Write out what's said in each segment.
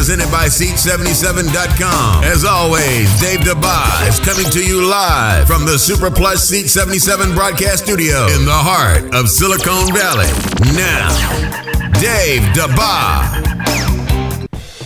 presented by Seat77.com. As always, Dave Dabbah is coming to you live from the Super Plus Seat 77 broadcast studio in the heart of Silicon Valley. Now, Dave Dabbah.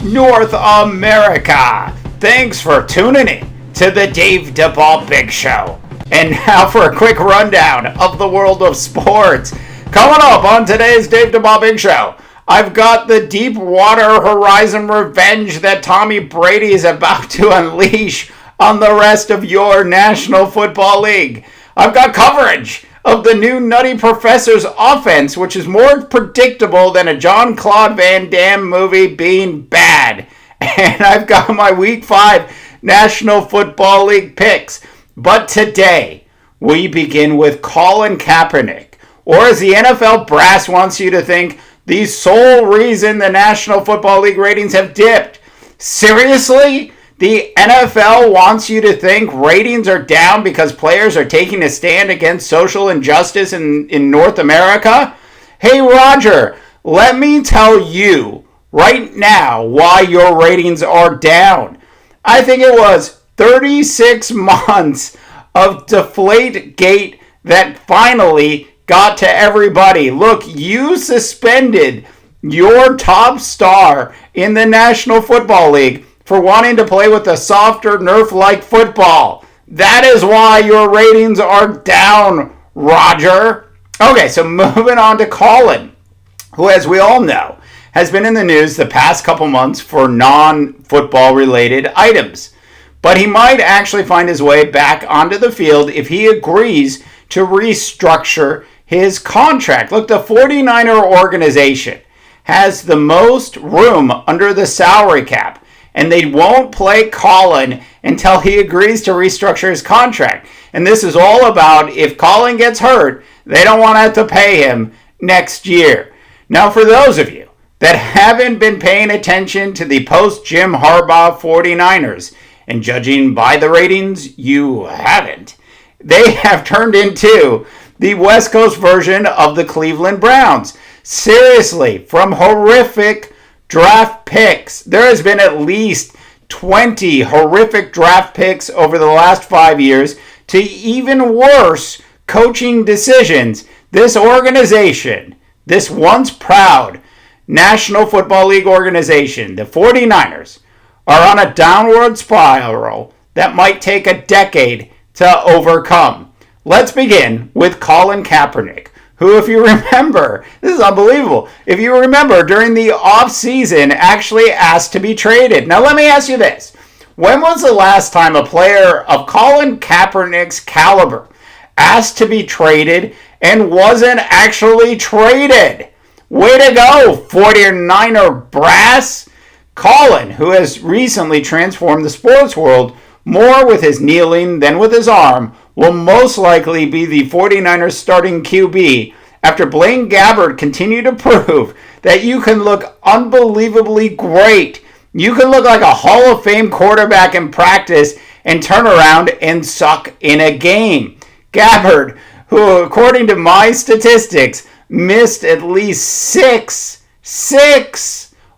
North America, thanks for tuning in to the Dave Dabbah Big Show. And now for a quick rundown of the world of sports. Coming up on today's Dave Dabbah Big Show, I've got the Deepwater Horizon revenge that Tommy Brady is about to unleash on the rest of your National Football League. I've got coverage of the new Nutty Professor's offense, which is more predictable than a Jean-Claude Van Damme movie being bad. And I've got my Week 5 National Football League picks. But today, we begin with Colin Kaepernick, or as the NFL brass wants you to think, the sole reason the National Football League ratings have dipped. Seriously? The NFL wants you to think ratings are down because players are taking a stand against social injustice in North America? Hey, Roger, let me tell you right now why your ratings are down. I think it was 36 months of Deflategate that finally got to everybody. Look, you suspended your top star in the National Football League for wanting to play with a softer Nerf-like football. That is why your ratings are down, Roger. Okay, so moving on to Colin, who, as we all know, has been in the news the past couple months for non-football related items. But he might actually find his way back onto the field if he agrees to restructure his contract. Look, the 49er organization has the most room under the salary cap, and they won't play Colin until he agrees to restructure his contract. And this is all about if Colin gets hurt, they don't want to have to pay him next year. Now, for those of you that haven't been paying attention to the post-Jim Harbaugh 49ers, and judging by the ratings, you haven't, they have turned into the West Coast version of the Cleveland Browns. Seriously, from horrific draft picks, there has been at least 20 horrific draft picks over the last 5 years, to even worse coaching decisions. This organization, this once proud National Football League organization, the 49ers, are on a downward spiral that might take a decade to overcome. Let's begin with Colin Kaepernick, who, if you remember, this is unbelievable, if you remember, during the offseason actually asked to be traded. Now let me ask you this. When was the last time a player of Colin Kaepernick's caliber asked to be traded and wasn't actually traded? Way to go, 49er brass! Colin, who has recently transformed the sports world more with his kneeling than with his arm, will most likely be the 49ers starting QB after Blaine Gabbert continued to prove that you can look unbelievably great. You can look like a Hall of Fame quarterback in practice and turn around and suck in a game. Gabbert, who according to my statistics missed at least six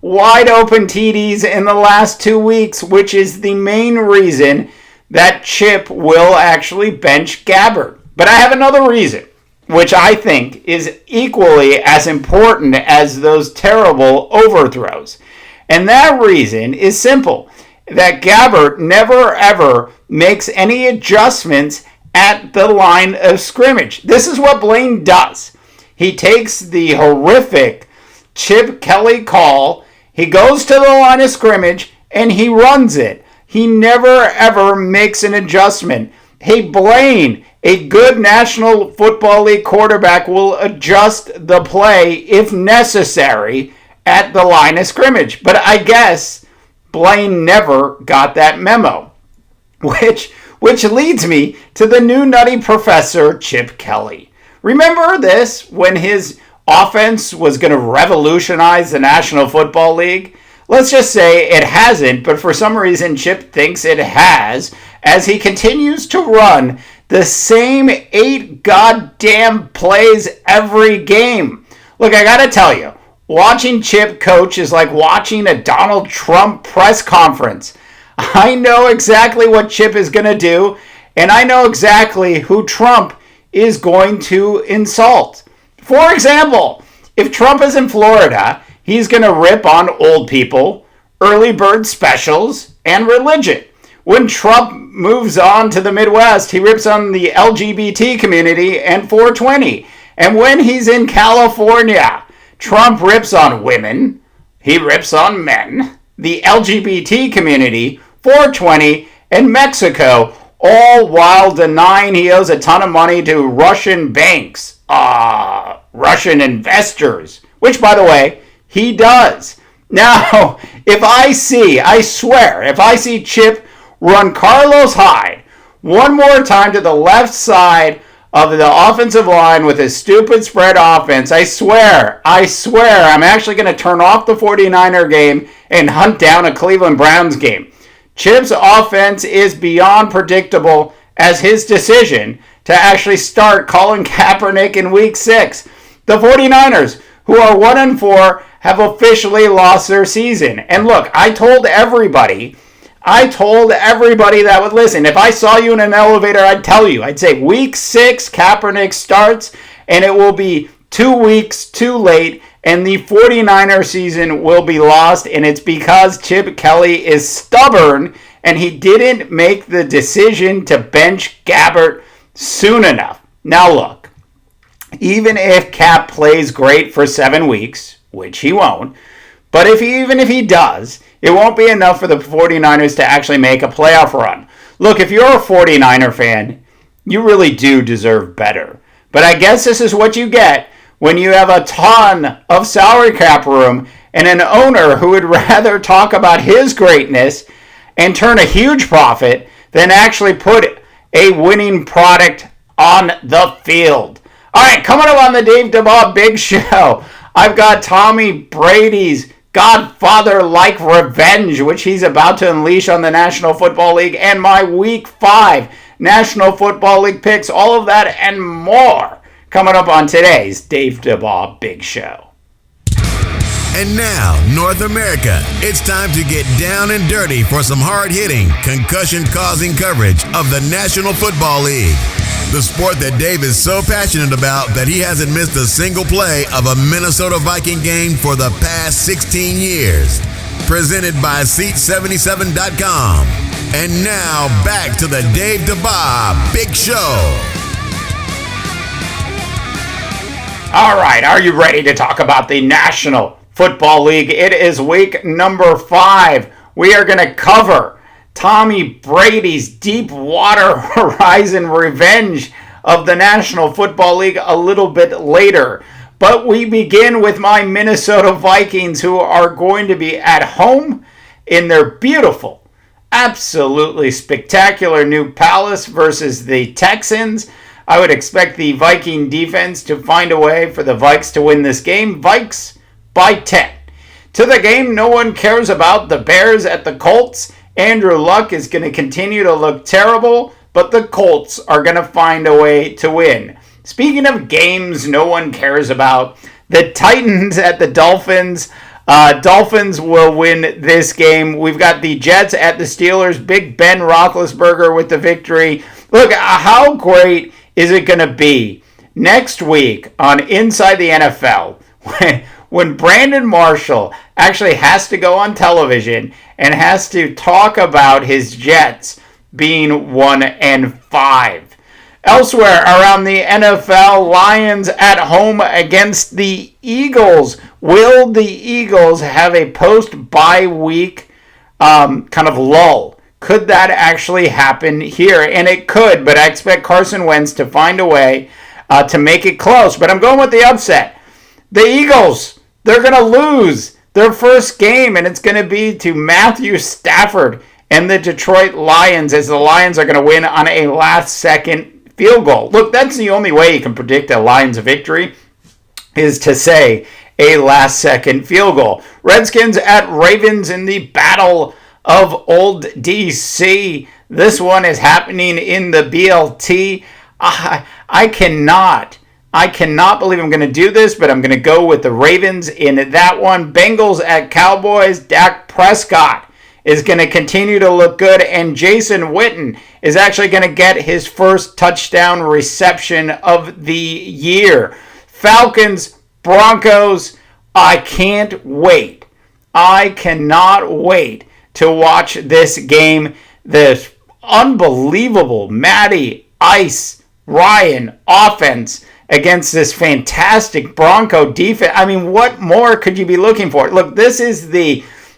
wide open TDs in the last 2 weeks, which is the main reason that Chip will actually bench Gabbert. But I have another reason, which I think is equally as important as those terrible overthrows. And that reason is simple, that Gabbert never ever makes any adjustments at the line of scrimmage. This is what Blaine does. He takes the horrific Chip Kelly call, he goes to the line of scrimmage, and he runs it. He never ever makes an adjustment. Hey, Blaine, a good National Football League quarterback will adjust the play if necessary at the line of scrimmage. But I guess Blaine never got that memo, which leads me to the new nutty professor, Chip Kelly. Remember this when his offense was going to revolutionize the National Football League? Let's just say it hasn't, but for some reason Chip thinks it has, as he continues to run the same 8 goddamn plays every game. Look, I gotta tell you, Watching Chip coach is like watching a Donald Trump press conference. I know exactly what Chip is going to do, and I know exactly who Trump is going to insult. For example, if Trump is in Florida, he's going to rip on old people, early bird specials, and religion. When Trump moves on to the Midwest, he rips on the LGBT community and 420. And when he's in California, Trump rips on women, he rips on men, the LGBT community, 420, and Mexico, all while denying he owes a ton of money to Russian banks, Russian investors, which, by the way, he does. Now, if I see Chip run Carlos Hyde one more time to the left side of the offensive line with his stupid spread offense, I swear, I'm actually going to turn off the 49er game and hunt down a Cleveland Browns game. Chip's offense is beyond predictable as his decision to actually start Colin Kaepernick in Week 6. The 49ers, who are 1-4, have officially lost their season. And look, I told everybody that would listen. If I saw you in an elevator, I'd tell you. I'd say Week 6, Kaepernick starts, and it will be 2 weeks too late, and the 49er season will be lost, and it's because Chip Kelly is stubborn, and he didn't make the decision to bench Gabbert soon enough. Now look, even if Cap plays great for 7 weeks, which he won't, but even if he does, it won't be enough for the 49ers to actually make a playoff run. Look, if you're a 49er fan, you really do deserve better. But I guess this is what you get when you have a ton of salary cap room and an owner who would rather talk about his greatness and turn a huge profit than actually put a winning product on the field. All right, coming up on the Dave Dabbah Big Show, I've got Tommy Brady's Godfather-like revenge, which he's about to unleash on the National Football League, and my Week 5 National Football League picks, all of that and more coming up on today's Dave Dabbah Big Show. And now, North America, it's time to get down and dirty for some hard-hitting, concussion-causing coverage of the National Football League. The sport that Dave is so passionate about that he hasn't missed a single play of a Minnesota Viking game for the past 16 years. Presented by Seat77.com. And now, back to the Dave Dabbah Big Show. All right, are you ready to talk about the National Football League? It is week number 5. We are going to cover Tommy Brady's Deepwater Horizon revenge of the National Football League a little bit later. But we begin with my Minnesota Vikings, who are going to be at home in their beautiful, absolutely spectacular new palace versus the Texans. I would expect the Viking defense to find a way for the Vikes to win this game. Vikes by 10. To the game no one cares about, the Bears at the Colts. Andrew Luck is going to continue to look terrible, but the Colts are going to find a way to win. Speaking of games no one cares about, the Titans at the Dolphins. Dolphins will win this game. We've got the Jets at the Steelers. Big Ben Roethlisberger with the victory. Look, how great is it going to be next week on Inside the NFL when Brandon Marshall actually has to go on television and has to talk about his Jets being 1-5. Elsewhere around the NFL, Lions at home against the Eagles. Will the Eagles have a post-bye week kind of lull? Could that actually happen here? And it could, but I expect Carson Wentz to find a way to make it close. But I'm going with the upset. The Eagles, they're going to lose their first game, and it's going to be to Matthew Stafford and the Detroit Lions, as the Lions are going to win on a last-second field goal. Look, that's the only way you can predict a Lions victory, is to say a last-second field goal. Redskins at Ravens in the Battle of Old DC. This one is happening in the BLT. I cannot I cannot believe I'm going to do this, but I'm going to go with the Ravens in that one. Bengals at Cowboys. Dak Prescott is going to continue to look good, and Jason Witten is actually going to get his first touchdown reception of the year. Falcons, Broncos, I can't wait. I cannot wait to watch this game. This unbelievable Matty Ice Ryan offense against this fantastic Bronco defense. I mean, what more could you be looking for? Look, this is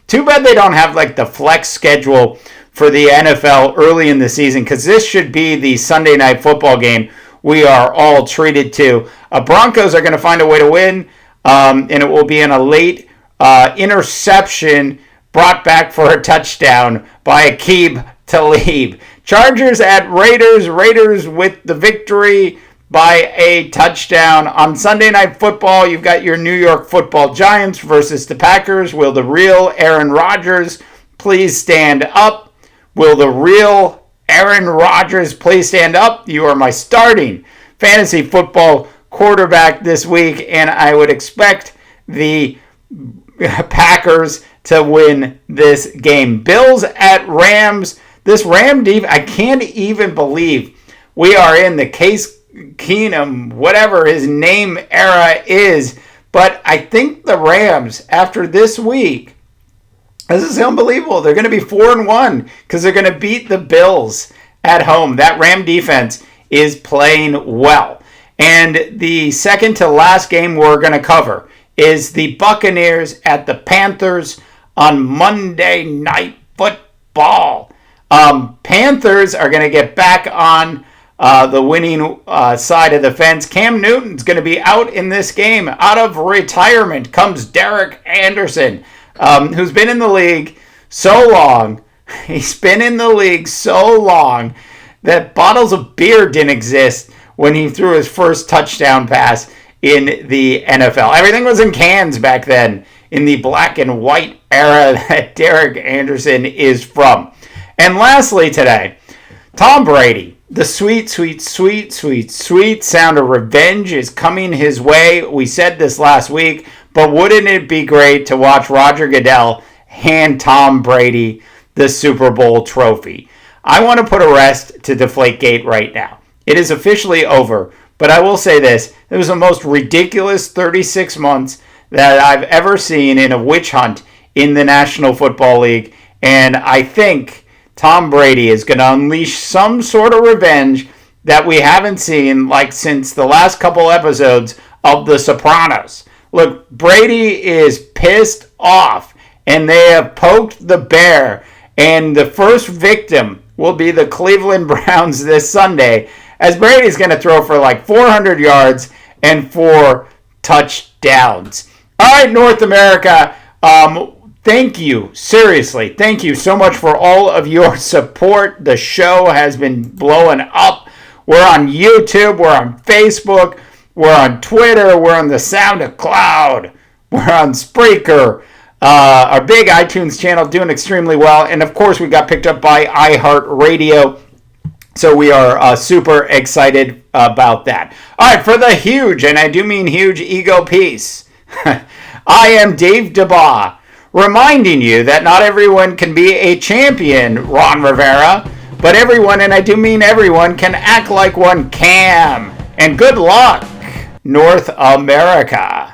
too bad they don't have like the flex schedule for the NFL early in the season, because this should be the Sunday night football game we are all treated to. Broncos are going to find a way to win, and it will be in a late interception brought back for a touchdown by Aqib Talib. Chargers at Raiders. Raiders with the victory by a touchdown. On Sunday Night Football, you've got your New York Football Giants versus the Packers. Will the real Aaron Rodgers please stand up? Will the real Aaron Rodgers please stand up? You are my starting fantasy football quarterback this week, and I would expect the Packers to win this game. Bills at Rams. This Ram defense, I can't even believe we are in the Case Keenum, whatever his name era is. But I think the Rams, after this week, this is unbelievable. They're going to be 4-1 because they're going to beat the Bills at home. That Ram defense is playing well. And the second to last game we're going to cover is the Buccaneers at the Panthers on Monday Night Football. Panthers are going to get back on the winning side of the fence. Cam Newton's going to be out in this game. Out of retirement comes Derek Anderson, who's been in the league so long. He's been in the league so long that bottles of beer didn't exist when he threw his first touchdown pass in the NFL. Everything was in cans back then, in the black and white era that Derek Anderson is from. And lastly today, Tom Brady. The sweet, sweet, sweet, sweet, sweet sound of revenge is coming his way. We said this last week, but wouldn't it be great to watch Roger Goodell hand Tom Brady the Super Bowl trophy? I want to put a rest to Deflategate right now. It is officially over, but I will say this. It was the most ridiculous 36 months that I've ever seen in a witch hunt in the National Football League, and I think Tom Brady is going to unleash some sort of revenge that we haven't seen like since the last couple episodes of The Sopranos. Look, Brady is pissed off, and they have poked the bear, and the first victim will be the Cleveland Browns this Sunday, as Brady's going to throw for like 400 yards and 4 touchdowns. All right, North America, thank you, seriously, thank you so much for all of your support. The show has been blowing up. We're on YouTube, we're on Facebook, we're on Twitter, we're on the SoundCloud, we're on Spreaker. Our big iTunes channel doing extremely well. And of course, we got picked up by iHeartRadio. So we are super excited about that. All right, for the huge, and I do mean huge, ego piece, I am Dave Dabbah, reminding you that not everyone can be a champion, Ron Rivera, but everyone, and I do mean everyone, can act like one can. And good luck, North America.